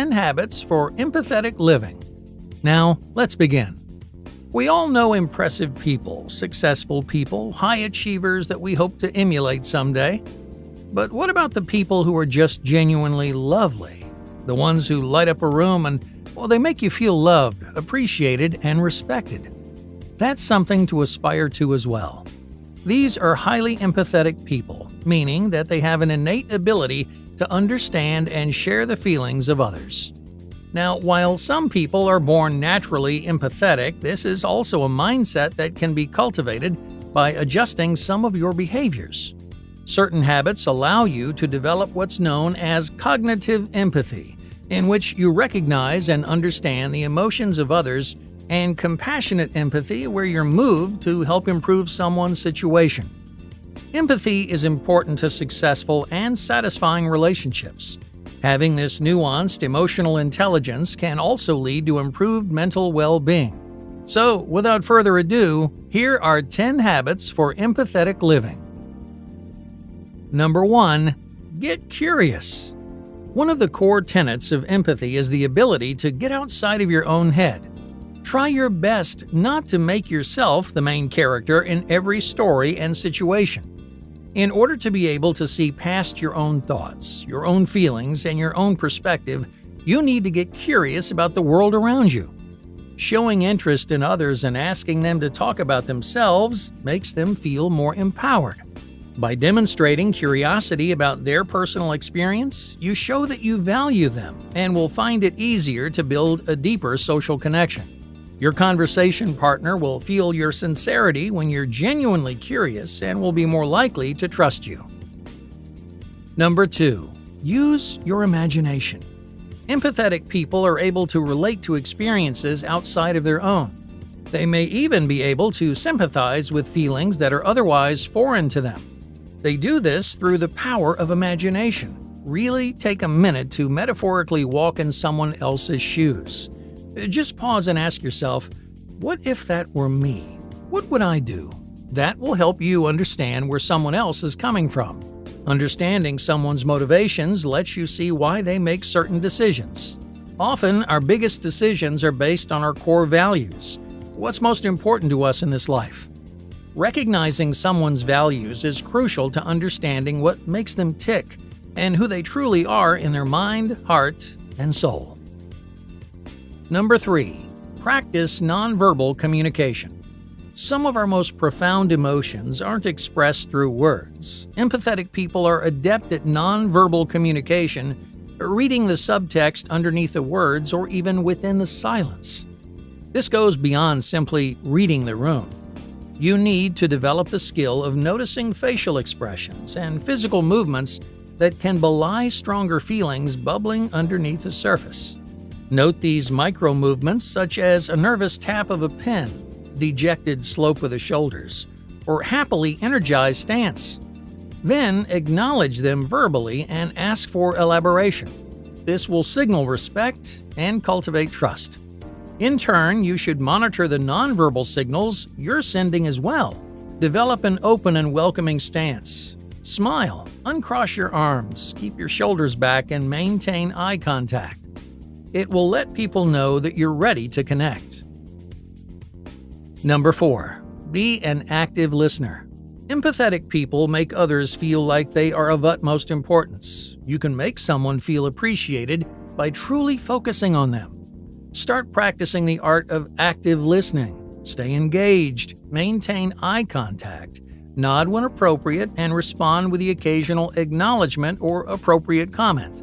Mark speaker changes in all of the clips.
Speaker 1: 10 habits for empathetic living. Now, let's begin. We all know impressive people, successful people, high achievers that we hope to emulate someday. But what about the people who are just genuinely lovely? The ones who light up a room and, well, they make you feel loved, appreciated, and respected. That's something to aspire to as well. These are highly empathetic people, meaning that they have an innate ability to understand and share the feelings of others. Now, while some people are born naturally empathetic, this is also a mindset that can be cultivated by adjusting some of your behaviors. Certain habits allow you to develop what's known as cognitive empathy, in which you recognize and understand the emotions of others, and compassionate empathy, where you're moved to help improve someone's situation. Empathy is important to successful and satisfying relationships. Having this nuanced emotional intelligence can also lead to improved mental well-being. So, without further ado, here are 10 habits for empathetic living. Number 1. Get curious. One of the core tenets of empathy is the ability to get outside of your own head. Try your best not to make yourself the main character in every story and situation. In order to be able to see past your own thoughts, your own feelings, and your own perspective, you need to get curious about the world around you. Showing interest in others and asking them to talk about themselves makes them feel more empowered. By demonstrating curiosity about their personal experience, you show that you value them and will find it easier to build a deeper social connection. Your conversation partner will feel your sincerity when you're genuinely curious and will be more likely to trust you. Number 2. Use your imagination. Empathetic people are able to relate to experiences outside of their own. They may even be able to sympathize with feelings that are otherwise foreign to them. They do this through the power of imagination. Really take a minute to metaphorically walk in someone else's shoes. Just pause and ask yourself, what if that were me? What would I do? That will help you understand where someone else is coming from. Understanding someone's motivations lets you see why they make certain decisions. Often, our biggest decisions are based on our core values. What's most important to us in this life? Recognizing someone's values is crucial to understanding what makes them tick and who they truly are in their mind, heart, and soul. Number 3. Practice nonverbal communication. Some of our most profound emotions aren't expressed through words. Empathetic people are adept at nonverbal communication, reading the subtext underneath the words or even within the silence. This goes beyond simply reading the room. You need to develop the skill of noticing facial expressions and physical movements that can belie stronger feelings bubbling underneath the surface. Note these micro-movements such as a nervous tap of a pen, dejected slope of the shoulders, or happily energized stance. Then acknowledge them verbally and ask for elaboration. This will signal respect and cultivate trust. In turn, you should monitor the nonverbal signals you're sending as well. Develop an open and welcoming stance. Smile, uncross your arms, keep your shoulders back, and maintain eye contact. It will let people know that you're ready to connect. Number 4. Be an active listener. Empathetic people make others feel like they are of utmost importance. You can make someone feel appreciated by truly focusing on them. Start practicing the art of active listening. Stay engaged, maintain eye contact, nod when appropriate, and respond with the occasional acknowledgement or appropriate comment.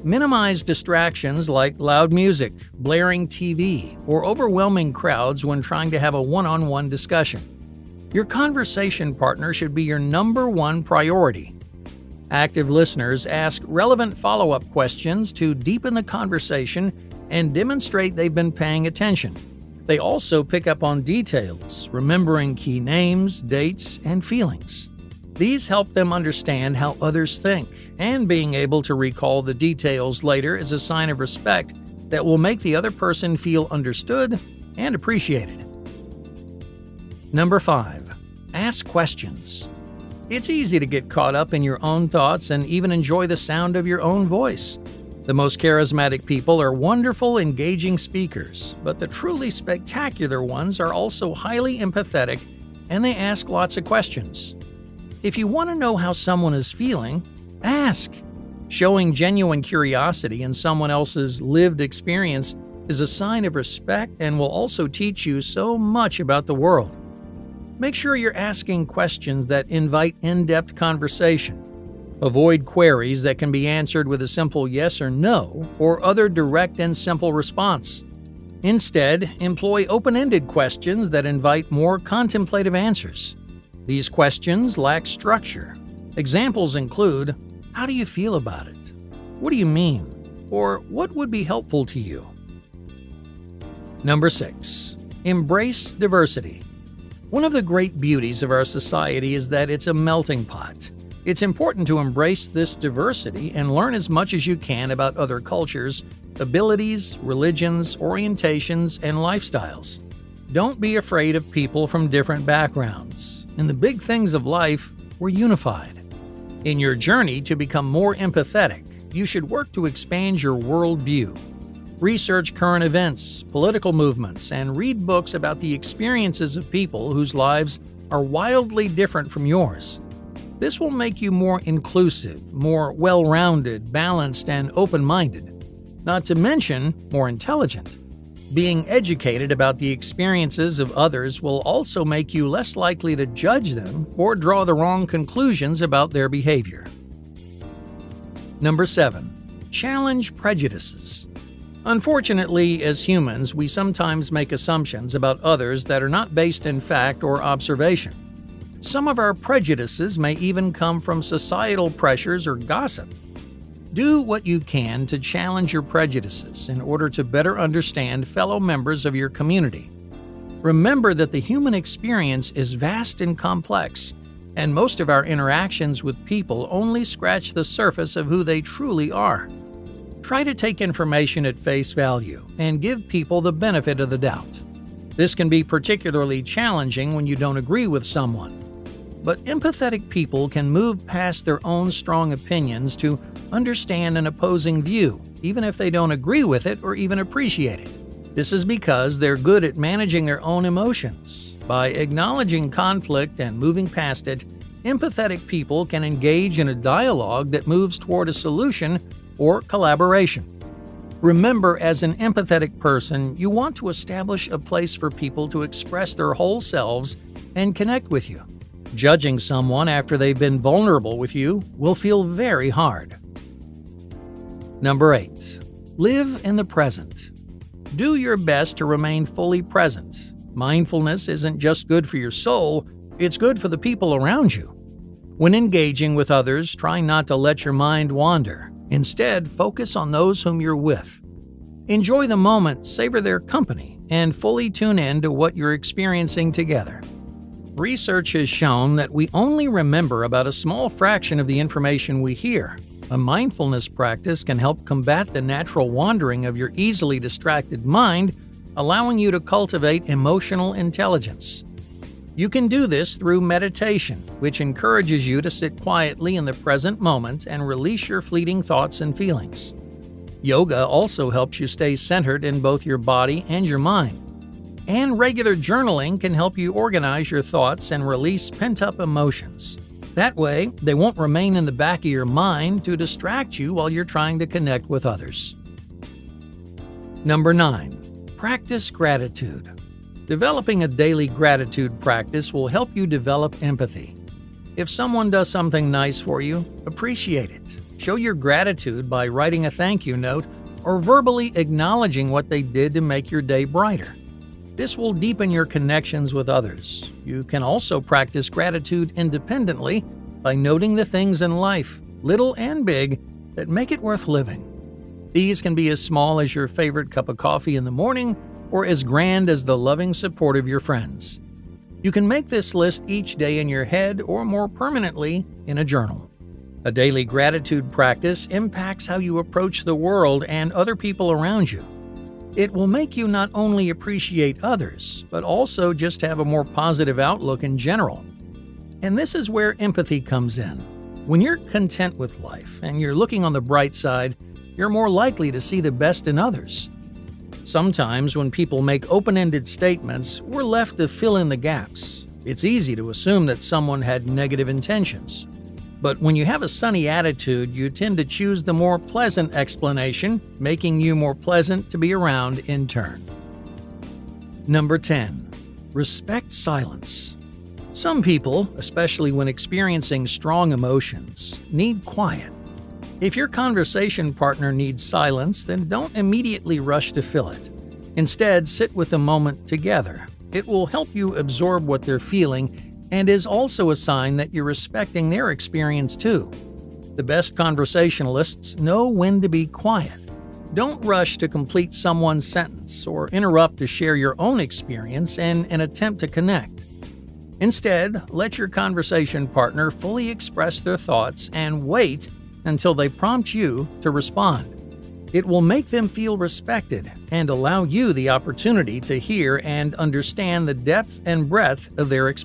Speaker 1: Minimize distractions like loud music, blaring TV, or overwhelming crowds when trying to have a one-on-one discussion. Your conversation partner should be your number one priority. Active listeners ask relevant follow-up questions to deepen the conversation and demonstrate they've been paying attention. They also pick up on details, remembering key names, dates, and feelings. These help them understand how others think, and being able to recall the details later is a sign of respect that will make the other person feel understood and appreciated. Number 5. Ask questions. It's easy to get caught up in your own thoughts and even enjoy the sound of your own voice. The most charismatic people are wonderful, engaging speakers, but the truly spectacular ones are also highly empathetic and they ask lots of questions. If you want to know how someone is feeling, ask. Showing genuine curiosity in someone else's lived experience is a sign of respect and will also teach you so much about the world. Make sure you're asking questions that invite in-depth conversation. Avoid queries that can be answered with a simple yes or no or other direct and simple response. Instead, employ open-ended questions that invite more contemplative answers. These questions lack structure. Examples include, how do you feel about it? What do you mean? Or what would be helpful to you? Number 6. Embrace diversity. One of the great beauties of our society is that it's a melting pot. It's important to embrace this diversity and learn as much as you can about other cultures, abilities, religions, orientations, and lifestyles. Don't be afraid of people from different backgrounds. In the big things of life, we're unified. In your journey to become more empathetic, you should work to expand your worldview. Research current events, political movements, and read books about the experiences of people whose lives are wildly different from yours. This will make you more inclusive, more well-rounded, balanced, and open-minded. Not to mention, more intelligent. Being educated about the experiences of others will also make you less likely to judge them or draw the wrong conclusions about their behavior. Number 7. Challenge prejudices. Unfortunately, as humans, we sometimes make assumptions about others that are not based in fact or observation. Some of our prejudices may even come from societal pressures or gossip. Do what you can to challenge your prejudices in order to better understand fellow members of your community. Remember that the human experience is vast and complex, and most of our interactions with people only scratch the surface of who they truly are. Try to take information at face value and give people the benefit of the doubt. This can be particularly challenging when you don't agree with someone. But empathetic people can move past their own strong opinions to understand an opposing view, even if they don't agree with it or even appreciate it. This is because they're good at managing their own emotions. By acknowledging conflict and moving past it, empathetic people can engage in a dialogue that moves toward a solution or collaboration. Remember, as an empathetic person, you want to establish a place for people to express their whole selves and connect with you. Judging someone after they've been vulnerable with you will feel very hard. Number 8. Live in the present. Do your best to remain fully present. Mindfulness isn't just good for your soul, it's good for the people around you. When engaging with others, try not to let your mind wander. Instead, focus on those whom you're with. Enjoy the moment, savor their company, and fully tune in to what you're experiencing together. Research has shown that we only remember about a small fraction of the information we hear. A mindfulness practice can help combat the natural wandering of your easily distracted mind, allowing you to cultivate emotional intelligence. You can do this through meditation, which encourages you to sit quietly in the present moment and release your fleeting thoughts and feelings. Yoga also helps you stay centered in both your body and your mind. And regular journaling can help you organize your thoughts and release pent-up emotions. That way, they won't remain in the back of your mind to distract you while you're trying to connect with others. Number 9. Practice gratitude. Developing a daily gratitude practice will help you develop empathy. If someone does something nice for you, appreciate it. Show your gratitude by writing a thank you note or verbally acknowledging what they did to make your day brighter. This will deepen your connections with others. You can also practice gratitude independently by noting the things in life, little and big, that make it worth living. These can be as small as your favorite cup of coffee in the morning or as grand as the loving support of your friends. You can make this list each day in your head or more permanently in a journal. A daily gratitude practice impacts how you approach the world and other people around you. It will make you not only appreciate others, but also just have a more positive outlook in general. And this is where empathy comes in. When you're content with life and you're looking on the bright side, you're more likely to see the best in others. Sometimes when people make open-ended statements, we're left to fill in the gaps. It's easy to assume that someone had negative intentions. But when you have a sunny attitude, you tend to choose the more pleasant explanation, making you more pleasant to be around in turn. Number 10. Respect silence. Some people, especially when experiencing strong emotions, need quiet. If your conversation partner needs silence, then don't immediately rush to fill it. Instead, sit with the moment together. It will help you absorb what they're feeling and is also a sign that you're respecting their experience too. The best conversationalists know when to be quiet. Don't rush to complete someone's sentence or interrupt to share your own experience in an attempt to connect. Instead, let your conversation partner fully express their thoughts and wait until they prompt you to respond. It will make them feel respected and allow you the opportunity to hear and understand the depth and breadth of their experience.